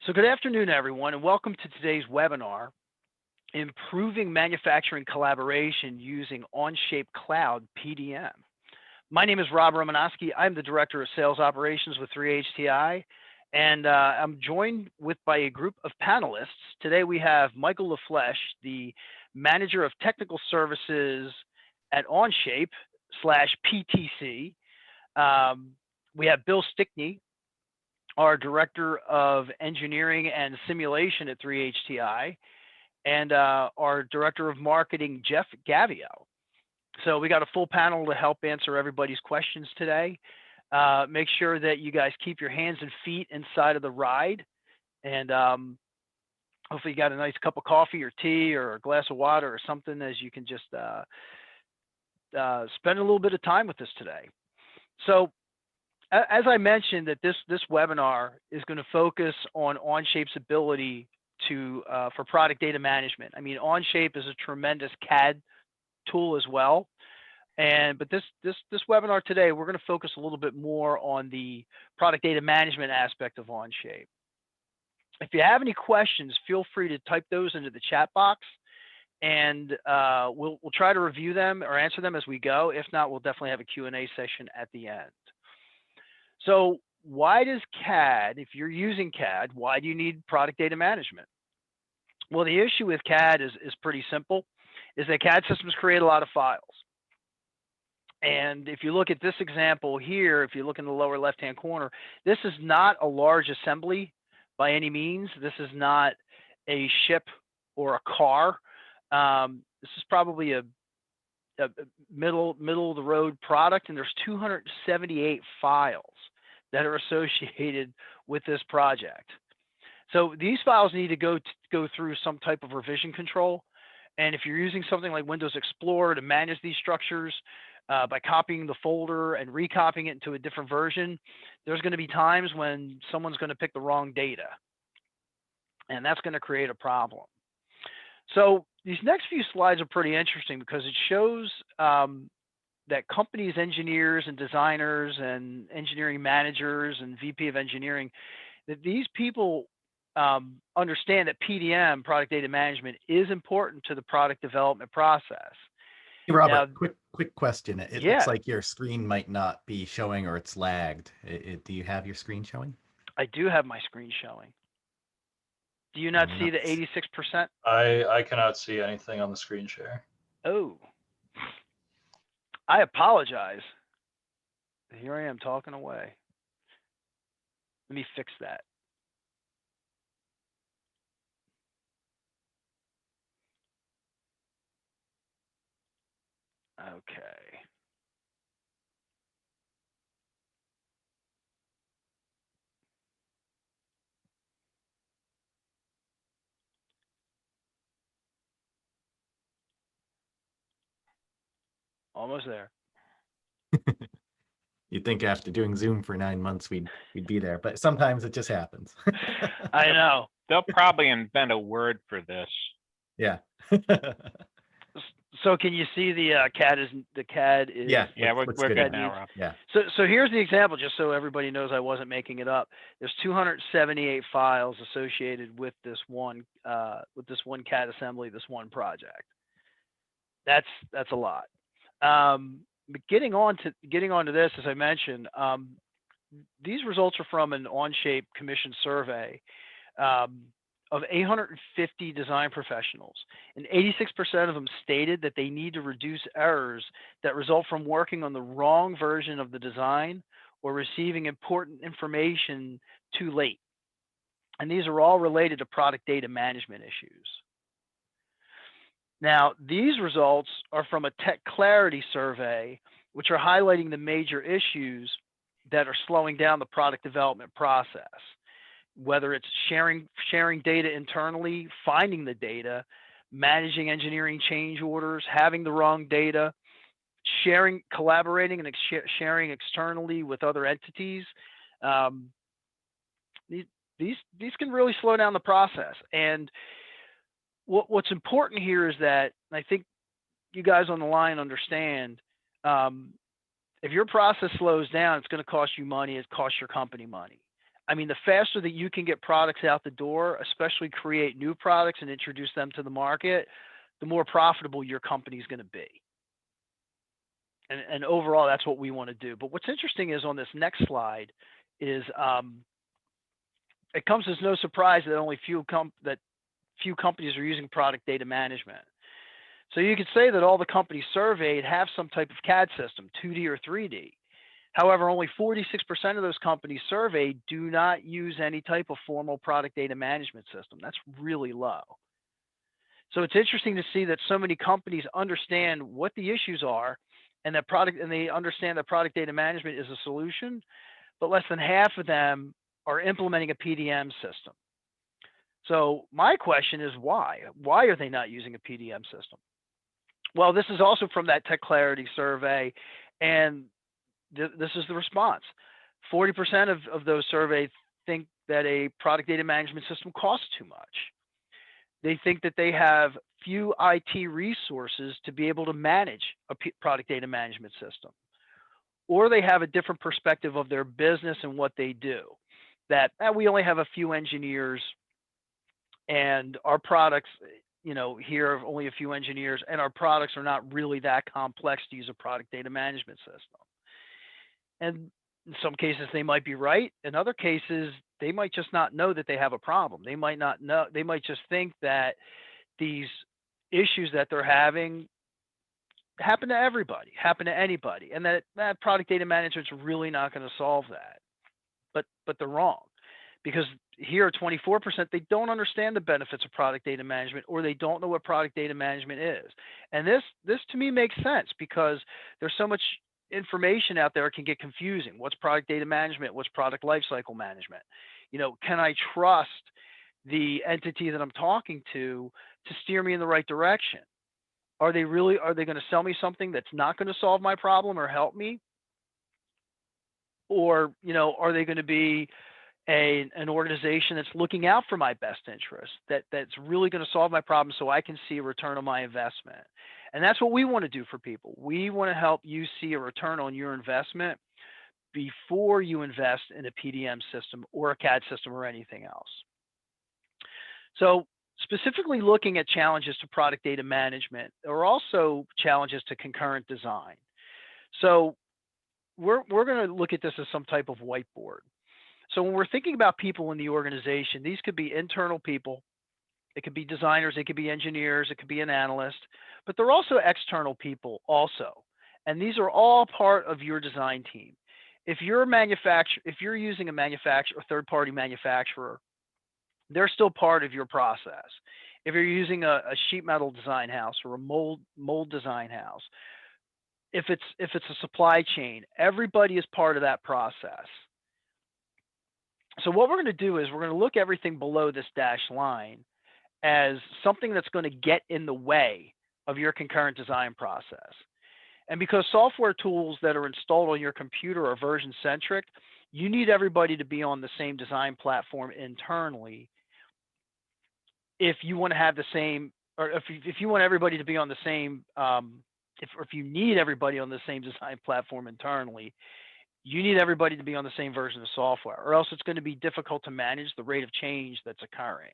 So good afternoon, everyone, and welcome to today's webinar, Improving Manufacturing Collaboration Using Onshape Cloud PDM. My name is Rob Romanowski. I'm the Director of Sales Operations with 3HTI, and I'm joined by a group of panelists. Today we have Michael LaFleche, the Manager of Technical Services at Onshape/PTC. We have Bill Stickney, our Director of Engineering and Simulation at 3HTI, and our Director of Marketing, Jeff Gavio. So we got a full panel to help answer everybody's questions today. Make sure that you guys keep your hands and feet inside of the ride, and hopefully you got a nice cup of coffee or tea or a glass of water or something, as you can just spend a little bit of time with us today. So as I mentioned, that this webinar is going to focus on Onshape's ability for product data management. I mean, Onshape is a tremendous CAD tool as well, but this webinar today, we're going to focus a little bit more on the product data management aspect of Onshape. If you have any questions, feel free to type those into the chat box, and we'll try to review them or answer them as we go. If not, we'll definitely have a Q&A session at the end. So why does CAD, if you're using CAD, why do you need product data management? Well, the issue with CAD is pretty simple, is that CAD systems create a lot of files. And if you look at this example here, if you look in the lower left-hand corner, this is not a large assembly by any means. This is not a ship or a car. This is probably a middle of the road product, and there's 278 files that are associated with this project. So these files need to go through some type of revision control. And if you're using something like Windows Explorer to manage these structures by copying the folder and recopying it into a different version, there's going to be times when someone's going to pick the wrong data, and that's going to create a problem. So these next few slides are pretty interesting because it shows that companies, engineers and designers and engineering managers and VP of engineering, that these people understand that PDM, product data management, is important to the product development process. Hey, Robert, now, quick question. It yeah. looks like your screen might not be showing, or it's lagged. Do you have your screen showing? I do have my screen showing. Do you not see the 86%? I cannot see anything on the screen share. Oh, I apologize. Here I am talking away. Let me fix that. Okay. Almost there. You'd think after doing Zoom for 9 months, we'd be there, but sometimes it just happens. I know. They'll probably invent a word for this. Yeah. So can you see the CAD is Yeah, we're good now, Rob. Yeah. So here's the example, just so everybody knows I wasn't making it up. There's 278 files associated with this one CAD assembly, this one project. That's a lot. But getting on to this, as I mentioned, these results are from an Onshape commission survey of 850 design professionals, and 86% of them stated that they need to reduce errors that result from working on the wrong version of the design or receiving important information too late. And these are all related to product data management issues. Now, these results are from a Tech Clarity survey, which are highlighting the major issues that are slowing down the product development process, whether it's sharing data internally, finding the data, managing engineering change orders, having the wrong data, collaborating and sharing externally with other entities. These can really slow down the process. And what's important here is that, I think you guys on the line understand, if your process slows down, it's going to cost you money. It costs your company money. I mean, the faster that you can get products out the door, especially create new products and introduce them to the market, the more profitable your company is going to be. And overall, that's what we want to do. But what's interesting is on this next slide is it comes as no surprise that only few companies are using product data management. So you could say that all the companies surveyed have some type of CAD system, 2D or 3D. However, only 46% of those companies surveyed do not use any type of formal product data management system. That's really low. So it's interesting to see that so many companies understand what the issues are and they understand that product data management is a solution, but less than half of them are implementing a PDM system. So my question is why? Why are they not using a PDM system? Well, this is also from that Tech Clarity survey, and this is the response. 40% of those surveyed think that a product data management system costs too much. They think that they have few IT resources to be able to manage a product data management system. Or they have a different perspective of their business and what they do. That we only have a few engineers and our products, here are only a few engineers and our products are not really that complex to use a product data management system. And in some cases they might be right. In other cases, they might just not know that they have a problem. They might not know, they might just think that these issues that they're having happen to everybody, happen to anybody, and that product data management is really not going to solve that. But they're wrong, because here 24% they don't understand the benefits of product data management, or they don't know what product data management is. And this to me makes sense, because there's so much information out there, it can get confusing. What's product data management? What's product lifecycle management? Can I trust the entity that I'm talking to steer me in the right direction? Are they going to sell me something that's not going to solve my problem or help me? Or, are they going to be an organization that's looking out for my best interest, that's really going to solve my problem so I can see a return on my investment? And that's what we want to do for people. We want to help you see a return on your investment before you invest in a PDM system or a CAD system or anything else. So specifically looking at challenges to product data management, there are also challenges to concurrent design. So we're going to look at this as some type of whiteboard. So when we're thinking about people in the organization, these could be internal people, it could be designers, it could be engineers, it could be an analyst, but they're also external people also. And these are all part of your design team. If you're using a third-party manufacturer, they're still part of your process. If you're using a sheet metal design house or a mold design house, if it's a supply chain, everybody is part of that process. So what we're going to do is we're going to look everything below this dashed line as something that's going to get in the way of your concurrent design process. And because software tools that are installed on your computer are version centric, you need everybody to be on the same design platform internally. If you want to have the same, or if you want everybody to be on the same, if you need everybody on the same design platform internally, you need everybody to be on the same version of software, or else it's going to be difficult to manage the rate of change that's occurring.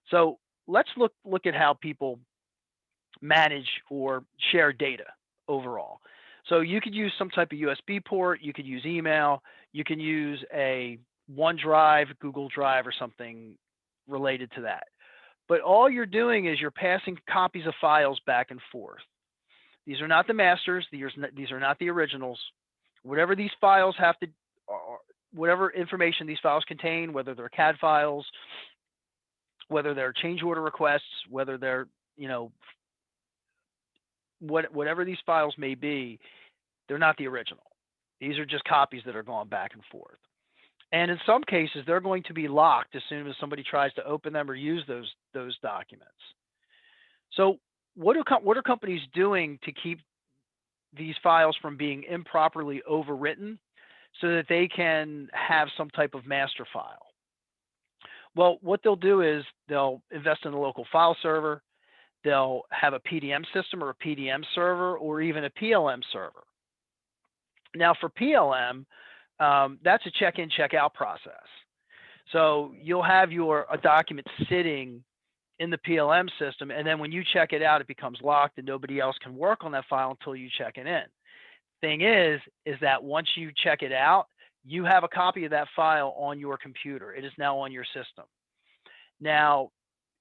So let's look at how people manage or share data overall. So you could use some type of USB port, you could use email, you can use a OneDrive, Google Drive, or something related to that. But all you're doing is you're passing copies of files back and forth. These are not the masters, these are not the originals. Whatever these files whatever information these files contain, whether they're CAD files, whether they're change order requests, whether they're, whatever these files may be, they're not the original. These are just copies that are going back and forth. And in some cases, they're going to be locked as soon as somebody tries to open them or use those documents. So what are companies doing to keep these files from being improperly overwritten so that they can have some type of master file? Well, what they'll do is they'll invest in a local file server. They'll have a PDM system or a PDM server or even a PLM server. Now for PLM, that's a check-in, check-out process. So you'll have a document sitting in the PLM system, and then when you check it out, it becomes locked, and nobody else can work on that file until you check it in. Thing is that once you check it out, you have a copy of that file on your computer. It is now on your system. Now,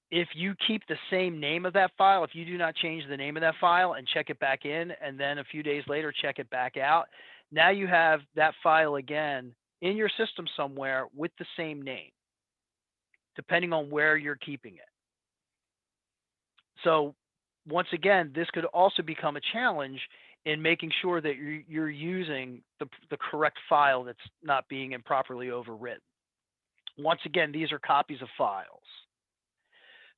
if you keep the same name of that file, if you do not change the name of that file and check it back in, and then a few days later check it back out, now you have that file again in your system somewhere with the same name, depending on where you're keeping it. So once again, this could also become a challenge in making sure that you're using the correct file that's not being improperly overwritten. Once again, these are copies of files.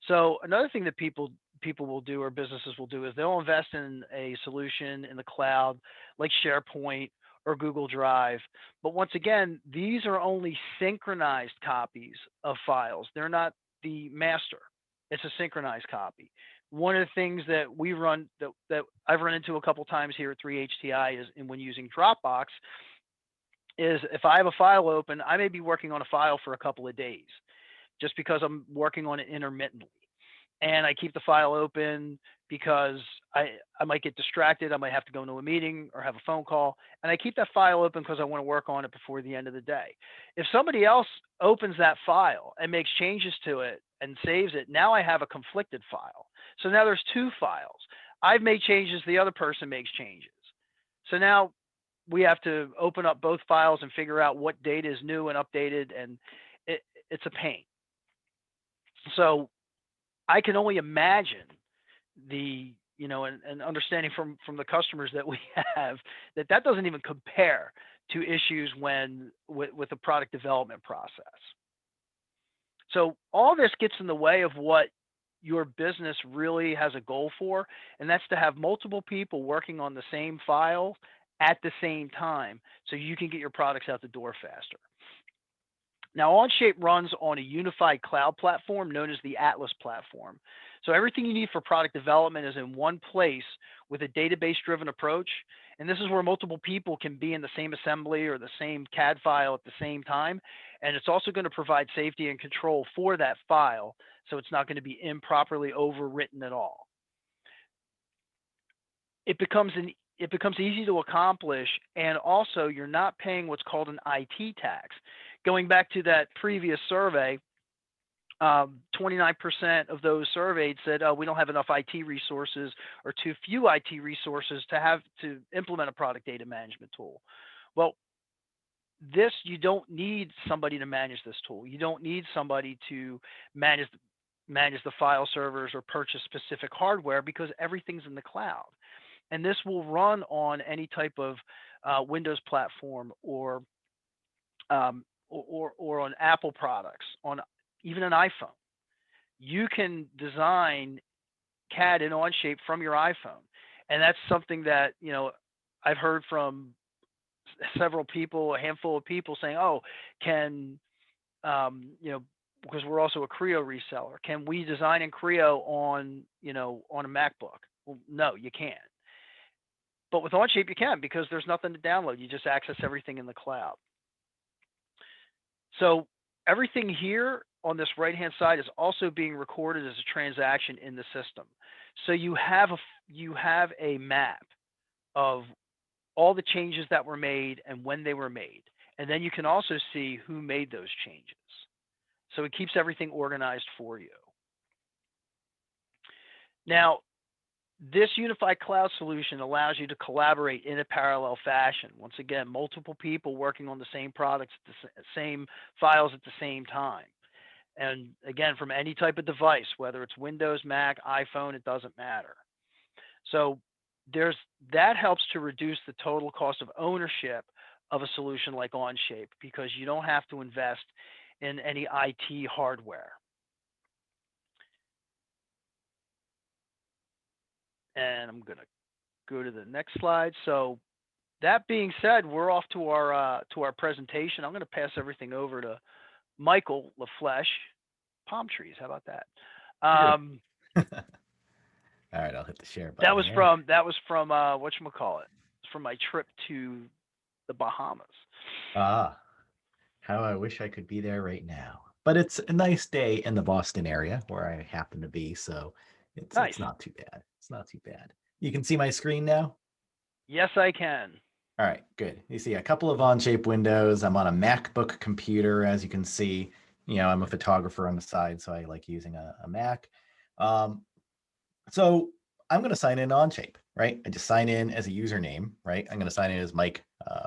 So another thing that people will do, or businesses will do, is they'll invest in a solution in the cloud like SharePoint or Google Drive. But once again, these are only synchronized copies of files. They're not the master. It's a synchronized copy. One of the things that we run, that I've run into a couple times here at 3HTI, is when using Dropbox, is if I have a file open, I may be working on a file for a couple of days just because I'm working on it intermittently. And I keep the file open because I might get distracted. I might have to go into a meeting or have a phone call. And I keep that file open because I want to work on it before the end of the day. If somebody else opens that file and makes changes to it and saves it, now I have a conflicted file. So now there's two files. I've made changes, the other person makes changes. So now we have to open up both files and figure out what data is new and updated, and it's a pain. So I can only imagine the, and understanding from the customers that we have, that doesn't even compare to issues with the product development process. So all this gets in the way of what your business really has a goal for, and that's to have multiple people working on the same file at the same time so you can get your products out the door faster. Now, Onshape runs on a unified cloud platform known as the Atlas platform. So everything you need for product development is in one place with a database-driven approach. And this is where multiple people can be in the same assembly or the same CAD file at the same time. And it's also going to provide safety and control for that file, so it's not going to be improperly overwritten at all. It becomes easy to accomplish, and also you're not paying what's called an IT tax. Going back to that previous survey, 29% of those surveyed said, we don't have enough IT resources or too few IT resources to implement a product data management tool. Well, you don't need somebody to manage this tool. You don't need somebody to manage the file servers or purchase specific hardware, because everything's in the cloud. And this will run on any type of Windows platform or on Apple products, on even an iPhone. You can design CAD in Onshape from your iPhone. And that's something that, I've heard from several people, a handful of people saying, oh, because we're also a Creo reseller, can we design in Creo on a MacBook? Well, no, you can't. But with Onshape, you can, because there's nothing to download. You just access everything in the cloud. So everything here on this right-hand side is also being recorded as a transaction in the system. So you have a map of all the changes that were made and when they were made. And then you can also see who made those changes. So it keeps everything organized for you. Now, this unified cloud solution allows you to collaborate in a parallel fashion. Once again, multiple people working on the same products, the same files at the same time. And again, from any type of device, whether it's Windows, Mac, iPhone, it doesn't matter. So that helps to reduce the total cost of ownership of a solution like Onshape, because you don't have to invest in any IT hardware. And I'm going to go to the next slide. So that being said, we're off to our presentation. I'm going to pass everything over to Michael LaFleche. Palm trees, how about that? All right, I'll hit the share button. That was from whatchamacallit? It's from my trip to the Bahamas. Ah, how I wish I could be there right now. But it's a nice day in the Boston area where I happen to be, so Nice. it's not too bad. It's not too bad. You can see my screen now? Yes, I can. All right, good. You see a couple of Onshape windows. I'm on a MacBook computer, as you can see. I'm a photographer on the side, so I like using a Mac. So I'm going to sign in Onshape, right? I just sign in as a username, right? I'm going to sign in as Mike,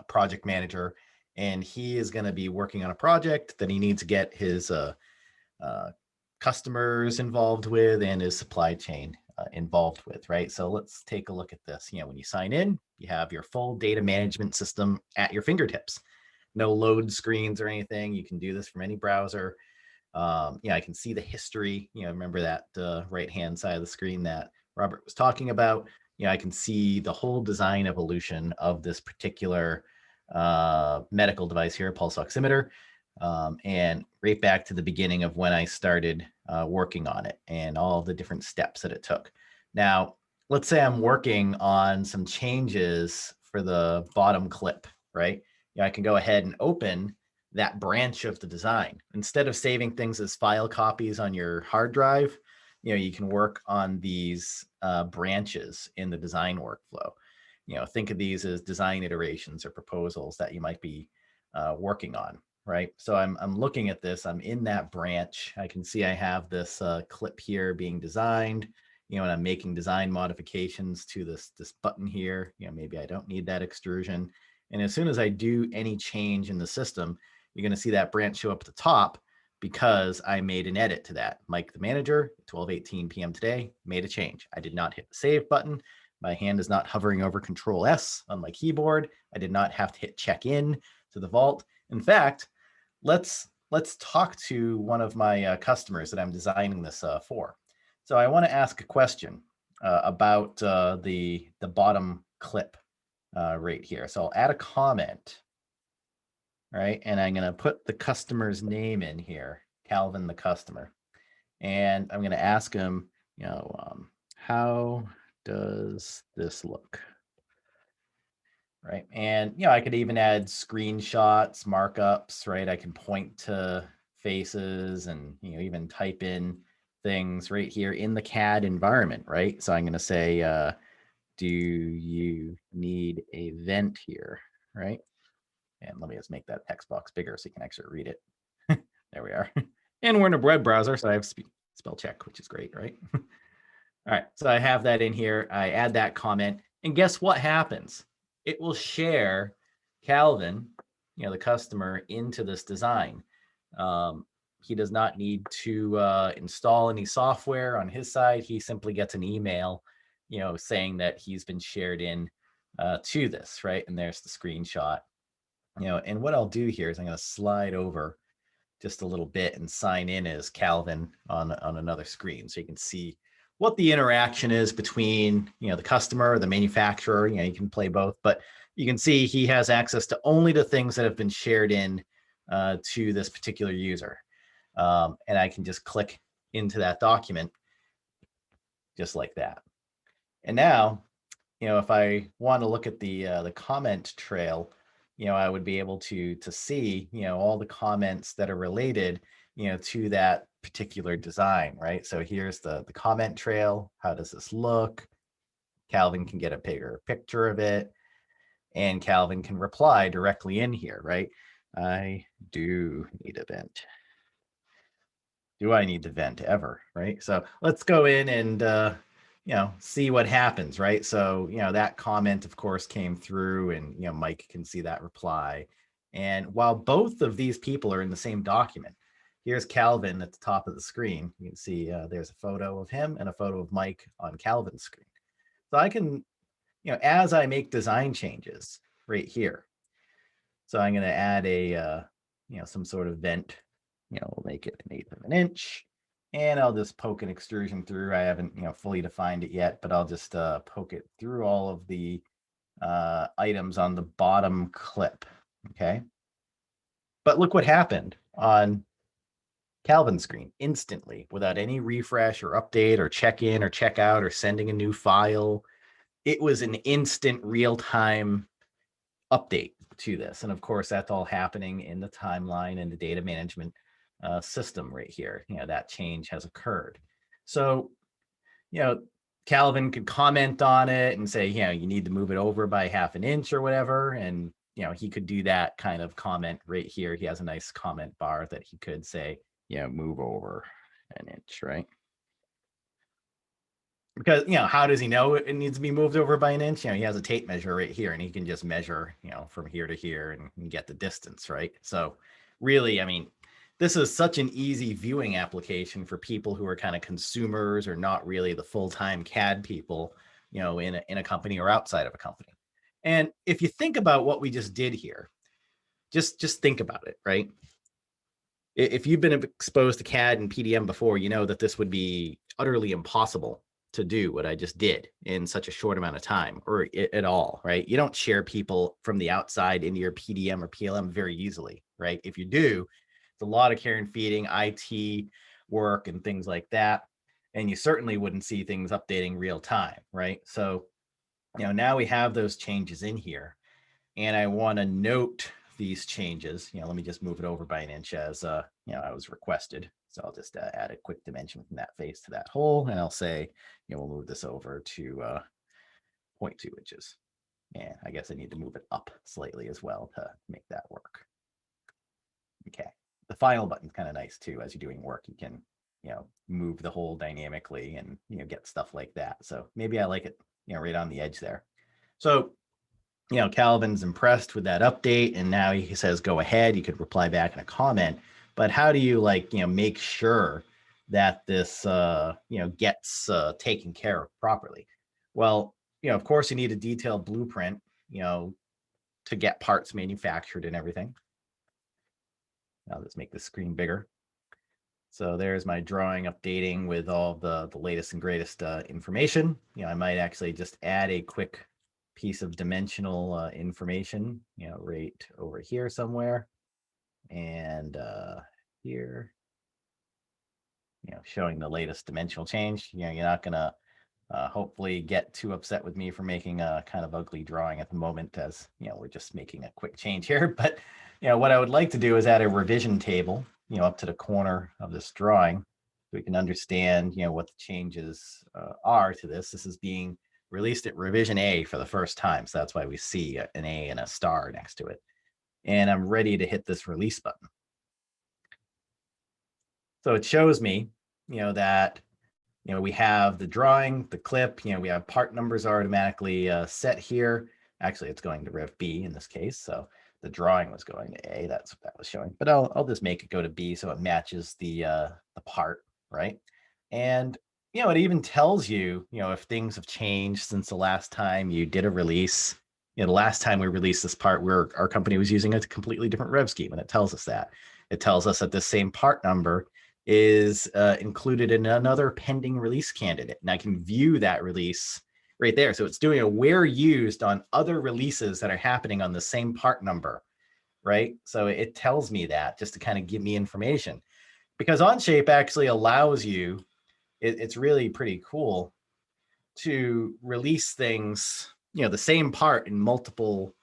project manager, and he is going to be working on a project that he needs to get his customers involved with and his supply chain involved with, right? So let's take a look at this. When you sign in, you have your full data management system at your fingertips. No load screens or anything. You can do this from any browser. I can see the history. Remember that right-hand side of the screen that Robert was talking about. I can see the whole design evolution of this particular medical device here, pulse oximeter, and right back to the beginning of when I started working on it and all the different steps that it took. Now, let's say I'm working on some changes for the bottom clip, right? I can go ahead and open that branch of the design. Instead of saving things as file copies on your hard drive, you can work on these branches in the design workflow. Think of these as design iterations or proposals that you might be working on, right? So I'm looking at this, I'm in that branch. I can see I have this clip here being designed, and I'm making design modifications to this button here. Maybe I don't need that extrusion. And as soon as I do any change in the system, you're going to see that branch show up at the top because I made an edit to that. Mike, the manager, 12:18 p.m. today, made a change. I did not hit the save button. My hand is not hovering over Control S on my keyboard. I did not have to hit check in to the vault. In fact, let's talk to one of my customers that I'm designing this for. So I want to ask a question about the bottom clip right here. So I'll add a comment. Right, and I'm going to put the customer's name in here, Calvin, the customer, and I'm going to ask him, how does this look? Right, and I could even add screenshots, markups, right? I can point to faces and even type in things right here in the CAD environment, right? So I'm going to say, do you need a vent here, right? And let me just make that text box bigger so you can actually read it. There we are. And we're in a web browser, so I have spell check, which is great, right? All right, so I have that in here. I add that comment, and guess what happens? It will share Calvin, the customer, into this design. He does not need to install any software on his side. He simply gets an email, saying that he's been shared in to this, right? And there's the screenshot. And what I'll do here is I'm going to slide over just a little bit and sign in as Calvin on another screen. So you can see what the interaction is between, the customer, the manufacturer. You can play both, but you can see he has access to only the things that have been shared in to this particular user. And I can just click into that document just like that. And now, if I want to look at the comment trail, I would be able to see, all the comments that are related, to that particular design, right? So here's the comment trail. How does this look? Calvin can get a bigger picture of it, and Calvin can reply directly in here, right? I do need a vent. Do I need to vent ever, right? So let's go in and see what happens, right? So, that comment, of course, came through and, Mike can see that reply. And while both of these people are in the same document, here's Calvin at the top of the screen. You can see there's a photo of him and a photo of Mike on Calvin's screen. So I can, as I make design changes right here. So I'm going to add a, some sort of vent, we'll make it 1/8 of an inch. And I'll just poke an extrusion through. I haven't, fully defined it yet, but I'll just poke it through all of the items on the bottom clip, okay? But look what happened on Calvin's screen instantly without any refresh or update or check in or check out or sending a new file. It was an instant real-time update to this. And of course, that's all happening in the timeline and the data management system right here. That change has occurred. So, Calvin could comment on it and say, you need to move it over by 1/2 inch or whatever. And, he could do that kind of comment right here. He has a nice comment bar that he could say, move over 1 inch, right? Because, how does he know it needs to be moved over by 1 inch? He has a tape measure right here, and he can just measure, from here to here and get the distance, right? So really, I mean, this is such an easy viewing application for people who are kind of consumers or not really the full-time CAD people, in a company or outside of a company. And if you think about what we just did here, just think about it, right? If you've been exposed to CAD and PDM before, you know that this would be utterly impossible to do what I just did in such a short amount of time or at all, right? You don't share people from the outside into your PDM or PLM very easily, right? If you do, it's a lot of care and feeding, IT work and things like that. And you certainly wouldn't see things updating real time, right? So, now we have those changes in here, and I want to note these changes. Let me just move it over by 1 inch as, I was requested. So I'll just add a quick dimension from that face to that hole. And I'll say, we'll move this over to 0.2 inches. And I guess I need to move it up slightly as well to make that work. Okay. The final button's kind of nice too. As you're doing work, you can, move the hole dynamically and, get stuff like that. So maybe I like it, right on the edge there. So, Calvin's impressed with that update, and now he says, go ahead. You could reply back in a comment. But how do you make sure that this, gets taken care of properly? Well, of course, you need a detailed blueprint, to get parts manufactured and everything. I'll just make the screen bigger. So there's my drawing updating with all the latest and greatest information. I might actually just add a quick piece of dimensional information, right over here somewhere. And here, showing the latest dimensional change. You're not going to hopefully get too upset with me for making a kind of ugly drawing at the moment, as, we're just making a quick change here. But, what I would like to do is add a revision table, up to the corner of this drawing, so we can understand, what the changes are to this. This is being released at revision A for the first time. So that's why we see an A and a star next to it. And I'm ready to hit this release button. So it shows me, that, we have the drawing, the clip, we have part numbers automatically set here. Actually, it's going to Rev B in this case. So the drawing was going to A, that's what that was showing. But I'll just make it go to B so it matches the part, right? And, it even tells you, if things have changed since the last time you did a release. The last time we released this part, our company was using a completely different rev scheme, and it tells us that. It tells us that this same part number is included in another pending release candidate, and I can view that release right there. So it's doing a where used on other releases that are happening on the same part number, right? So it tells me that just to kind of give me information, because Onshape actually allows you, it's really pretty cool to release things, the same part in multiple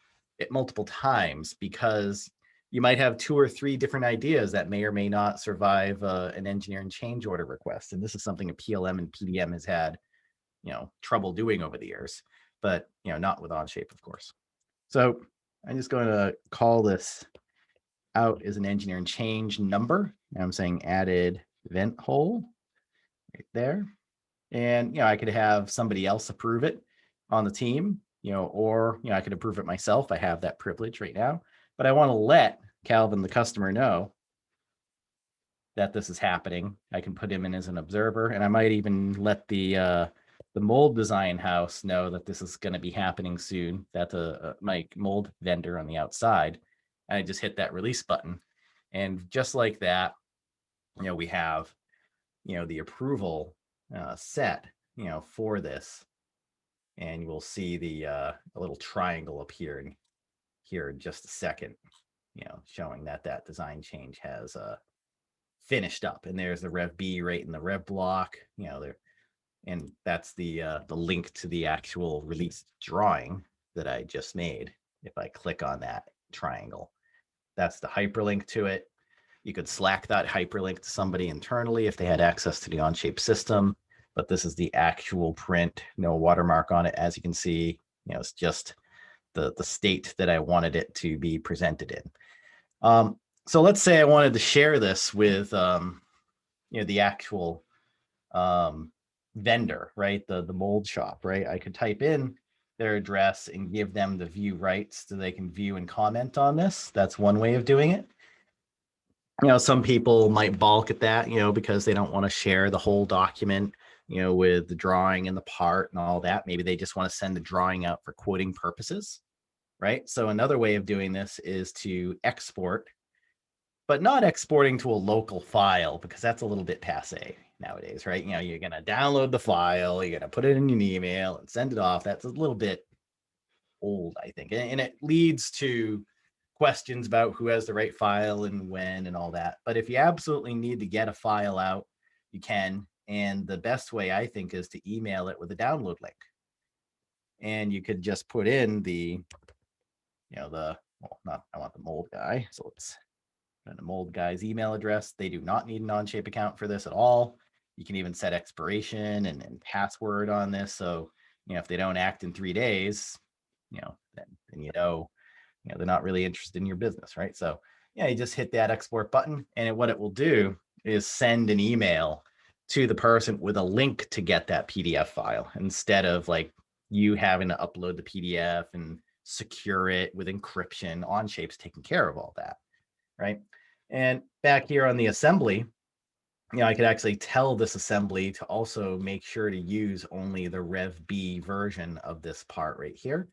times, because you might have 2 or 3 different ideas that may or may not survive an engineering change order request. And this is something a PLM and PDM has had, trouble doing over the years, but, not with Onshape, of course. So I'm just going to call this out as an engineering change number. And I'm saying added vent hole right there. And, I could have somebody else approve it on the team, or, I could approve it myself. I have that privilege right now, but I want to let Calvin, the customer, know that this is happening. I can put him in as an observer, and I might even let the mold design house know that this is going to be happening soon. That's my mold vendor on the outside. And I just hit that release button. And just like that, we have, the approval set, for this. And you will see the a little triangle appear here in just a second, showing that design change has finished up. And there's the Rev B right in the Rev block, there. And that's the link to the actual release drawing that I just made. If I click on that, triangle. That's the hyperlink to it. You could Slack that hyperlink to somebody internally if they had access to the Onshape system, but this is the actual print, no watermark on it. As you can see, it's just the state that I wanted it to be presented in. So let's say I wanted to share this with, the actual vendor, right? The mold shop, right? I could type in their address and give them the view rights so they can view and comment on this. That's one way of doing it. Some people might balk at that, because they don't want to share the whole document, with the drawing and the part and all that. Maybe they just want to send the drawing out for quoting purposes, right? So another way of doing this is to export, but not exporting to a local file, because that's a little bit passe nowadays, right? You're going to download the file, you're going to put it in an email and send it off. That's a little bit old, I think. And it leads to questions about who has the right file and when and all that. But if you absolutely need to get a file out, you can. And the best way, I think, is to email it with a download link. And you could just put in I want the mold guy. So let's put in the mold guy's email address. They do not need an Onshape account for this at all. You can even set expiration and password on this. So, if they don't act in 3 days, then they're not really interested in your business, right? So you just hit that export button, and what it will do is send an email to the person with a link to get that PDF file, instead of like you having to upload the PDF and secure it with encryption. Onshape's taking care of all that, right? And back here on the assembly, I could actually tell this assembly to also make sure to use only the Rev B version of this part right here.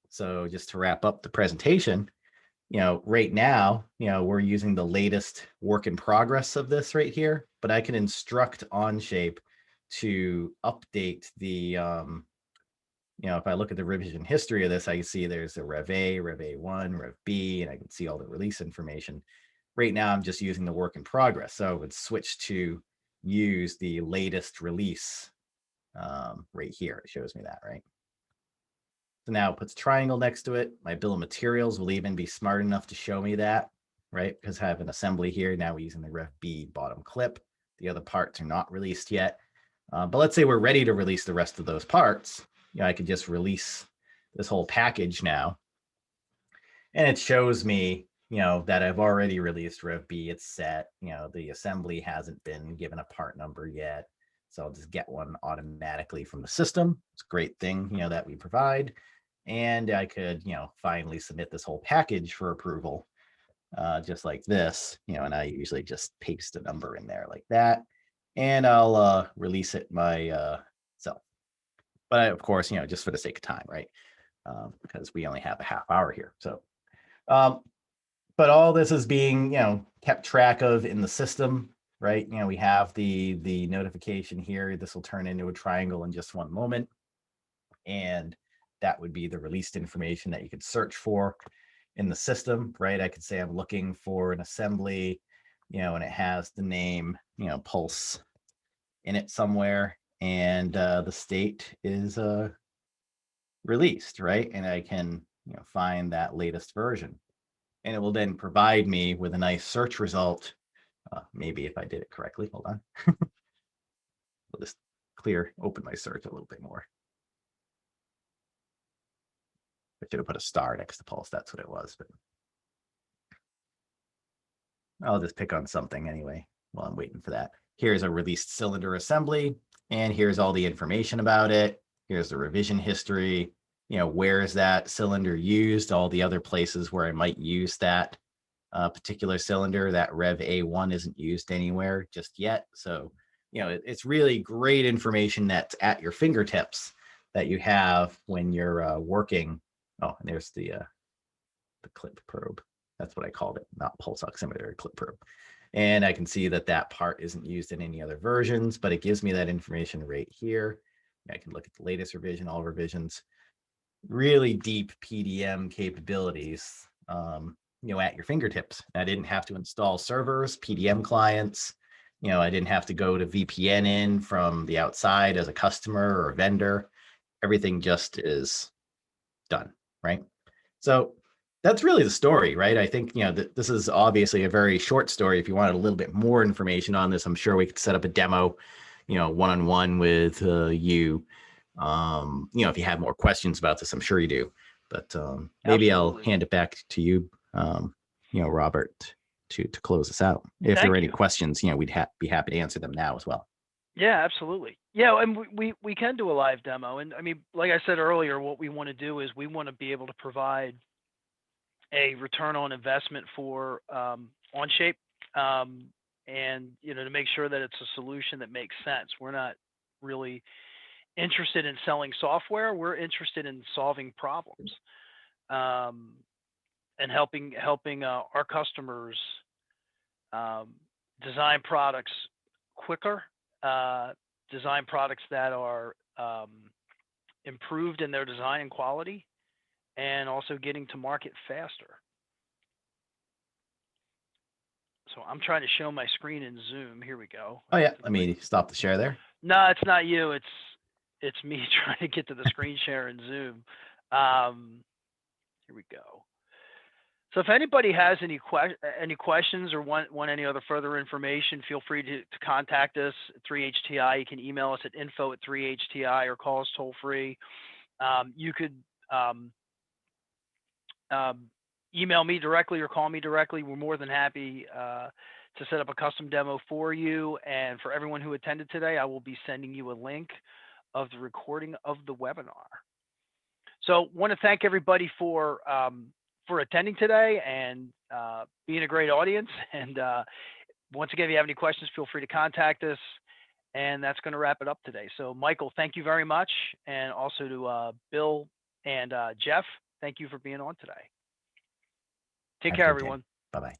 So just to wrap up the presentation, right now, we're using the latest work in progress of this right here, but I can instruct Onshape to update the, if I look at the revision history of this, I can see there's a Rev A, Rev A1, Rev B, and I can see all the release information. Right now, I'm just using the work in progress. So I would switch to use the latest release right here. It shows me that, right? So now it puts a triangle next to it. My bill of materials will even be smart enough to show me that, right? Because I have an assembly here. Now we're using the Rev B bottom clip. The other parts are not released yet. But let's say we're ready to release the rest of those parts. I could just release this whole package now. And it shows me, that I've already released Rev B. It's set. The assembly hasn't been given a part number yet. So I'll just get one automatically from the system. It's a great thing, that we provide. And I could, finally submit this whole package for approval, just like this, and I usually just paste a number in there like that. And I'll release it myself. But of course, just for the sake of time, right? Because we only have a half hour here. So, but all this is being, kept track of in the system, right? We have the notification here. This will turn into a triangle in just one moment. And that would be the released information that you could search for in the system, right? I could say I'm looking for an assembly, and it has the name, Pulse in it somewhere. And the state is released, right? And I can, find that latest version. And it will then provide me with a nice search result. Maybe if I did it correctly, hold on. We'll just open my search a little bit more. I should have put a star next to Pulse. That's what it was, but I'll just pick on something anyway while I'm waiting for that. Here's a released cylinder assembly, and here's all the information about it. Here's the revision history. Where is that cylinder used? All the other places where I might use that particular cylinder. That Rev A1 isn't used anywhere just yet. So, it's really great information that's at your fingertips that you have when you're working. Oh, and there's the clip probe. That's what I called it, not pulse oximeter, clip probe. And I can see that that part isn't used in any other versions, but it gives me that information right here. I can look at the latest revision, all revisions. Really deep PDM capabilities, at your fingertips. I didn't have to install servers, PDM clients. I didn't have to go to VPN in from the outside as a customer or a vendor. Everything just is done, right? So that's really the story, right? I think, this is obviously a very short story. If you wanted a little bit more information on this, I'm sure we could set up a demo, one-on-one with you. If you have more questions about this, I'm sure you do. But maybe Absolutely. I'll hand it back to you, Robert, to close this out. If there are any questions, we'd be happy to answer them now as well. Yeah, absolutely. Yeah, and we can do a live demo. And I mean, like I said earlier, what we want to do is we want to be able to provide a return on investment for Onshape, and to make sure that it's a solution that makes sense. We're not really interested in selling software. We're interested in solving problems, and helping our customers design products quicker, design products that are improved in their design and quality, and also getting to market faster. So I'm trying to show my screen in Zoom. Here we go. Oh yeah, let me stop the share there. No, it's not you. It's me trying to get to the screen share in Zoom. Here we go. So if anybody has any questions or want any other further information, feel free to contact us at 3HTI. You can email us at info@3HTI or call us toll free. You could email me directly or call me directly. We're more than happy to set up a custom demo for you. And for everyone who attended today, I will be sending you a link of the recording of the webinar. So want to thank everybody for attending today and being a great audience. And once again, if you have any questions, feel free to contact us. And that's going to wrap it up today. So Michael, thank you very much. And also to Bill and Jeff, thank you for being on today. Take care, everyone. Bye-bye.